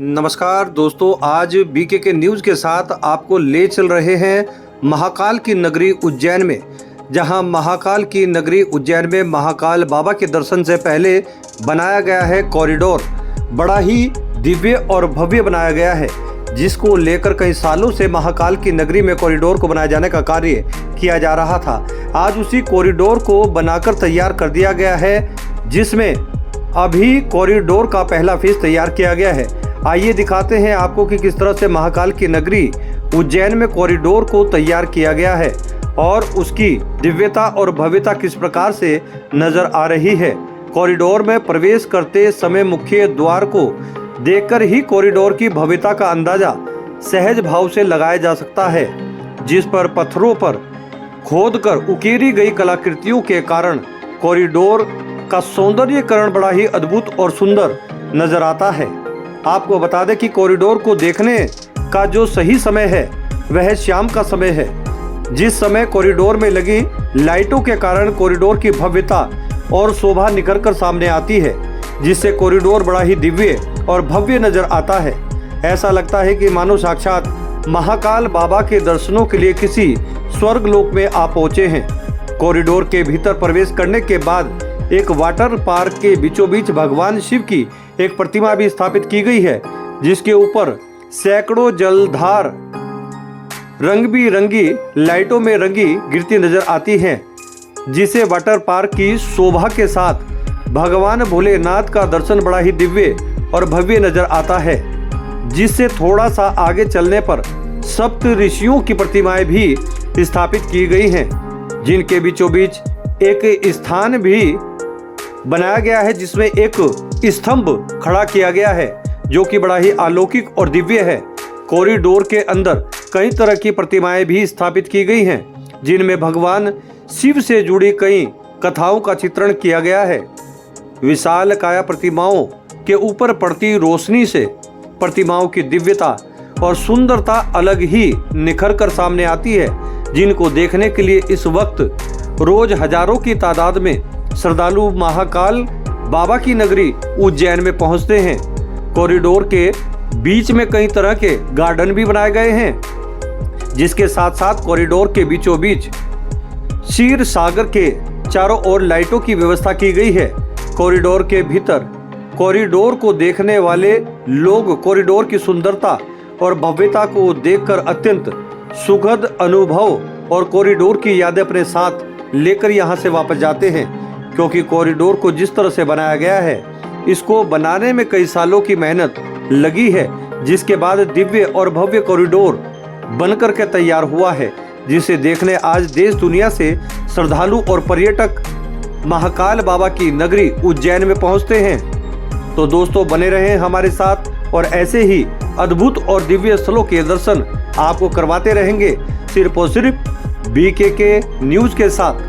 नमस्कार दोस्तों, आज बीके न्यूज़ के साथ आपको ले चल रहे हैं महाकाल की नगरी उज्जैन में। जहां महाकाल की नगरी उज्जैन में महाकाल बाबा के दर्शन से पहले बनाया गया है कॉरिडोर। बड़ा ही दिव्य और भव्य बनाया गया है, जिसको लेकर कई सालों से महाकाल की नगरी में कॉरिडोर को बनाए जाने का कार्य किया जा रहा था। आज उसी कॉरिडोर को बनाकर तैयार कर दिया गया है, जिसमें अभी कॉरिडोर का पहला फेज तैयार किया गया है। आइए दिखाते हैं आपको कि किस तरह से महाकाल की नगरी उज्जैन में कॉरिडोर को तैयार किया गया है और उसकी दिव्यता और भव्यता किस प्रकार से नजर आ रही है। कॉरिडोर में प्रवेश करते समय मुख्य द्वार को देखकर ही कॉरिडोर की भव्यता का अंदाजा सहज भाव से लगाया जा सकता है, जिस पर पत्थरों पर खोदकर उकेरी गई कलाकृतियों के कारण कॉरिडोर का सौंदर्यीकरण बड़ा ही अद्भुत और सुंदर नजर आता है। आपको बता दें कि कॉरिडोर को देखने का जो सही समय है वह शाम का समय है, जिस समय कॉरिडोर में लगी लाइटों के कारण कॉरिडोर की भव्यता और शोभा निखर कर सामने आती है, जिससे कॉरिडोर बड़ा ही दिव्य और भव्य नजर आता है। ऐसा लगता है कि मानो साक्षात महाकाल बाबा के दर्शनों के लिए किसी स्वर्ग लोक में आ पहुंचे हैं। कॉरिडोर के भीतर प्रवेश करने के बाद एक वाटर पार्क के बीचों बीच भगवान शिव की एक प्रतिमा भी स्थापित की गई है, जिसके ऊपर सैकड़ों जलधार रंग बिरंगी लाइटों में रंगी गिरती नजर आती हैं, जिसे वाटर पार्क की शोभा के साथ भगवान भोलेनाथ का दर्शन बड़ा ही दिव्य और भव्य नजर आता है। जिससे थोड़ा सा आगे चलने पर सप्त ऋषियों की प्रतिमाएं भी स्थापित की गई हैं, जिनके बीचों बीच एक स्थान भी बनाया गया है, जिसमें एक स्तंभ खड़ा किया गया है, जो कि बड़ा ही अलौकिक और दिव्य है। कॉरिडोर के अंदर कई तरह की प्रतिमाएं भी स्थापित की गई हैं, जिनमें भगवान शिव से जुड़ी कई कथाओं का चित्रण किया गया है। विशाल काया प्रतिमाओं के ऊपर पड़ती रोशनी से प्रतिमाओं की दिव्यता और सुंदरता अलग ही निखर कर सामने आती है, जिनको देखने के लिए इस वक्त रोज हजारों की तादाद में श्रद्धालु महाकाल बाबा की नगरी उज्जैन में पहुंचते हैं। कॉरिडोर के बीच में कई तरह के गार्डन भी बनाए गए हैं, जिसके साथ साथ कॉरिडोर के बीचों बीच क्षीर सागर के चारों ओर लाइटों की व्यवस्था की गई है। कॉरिडोर के भीतर कॉरिडोर को देखने वाले लोग कॉरिडोर की सुंदरता और भव्यता को देखकर अत्यंत सुखद अनुभव और कॉरिडोर की यादें अपने साथ लेकर यहां से वापस जाते हैं, क्योंकि कॉरिडोर को जिस तरह से बनाया गया है, इसको बनाने में कई सालों की मेहनत लगी है, जिसके बाद दिव्य और भव्य कॉरिडोर बनकर के तैयार हुआ है, जिसे देखने आज देश दुनिया से श्रद्धालु और पर्यटक महाकाल बाबा की नगरी उज्जैन में पहुंचते हैं। तो दोस्तों, बने रहें हमारे साथ और ऐसे ही अद्भुत और दिव्य स्थलों के दर्शन आपको करवाते रहेंगे, सिर्फ और सिर्फ बीके न्यूज़ के साथ।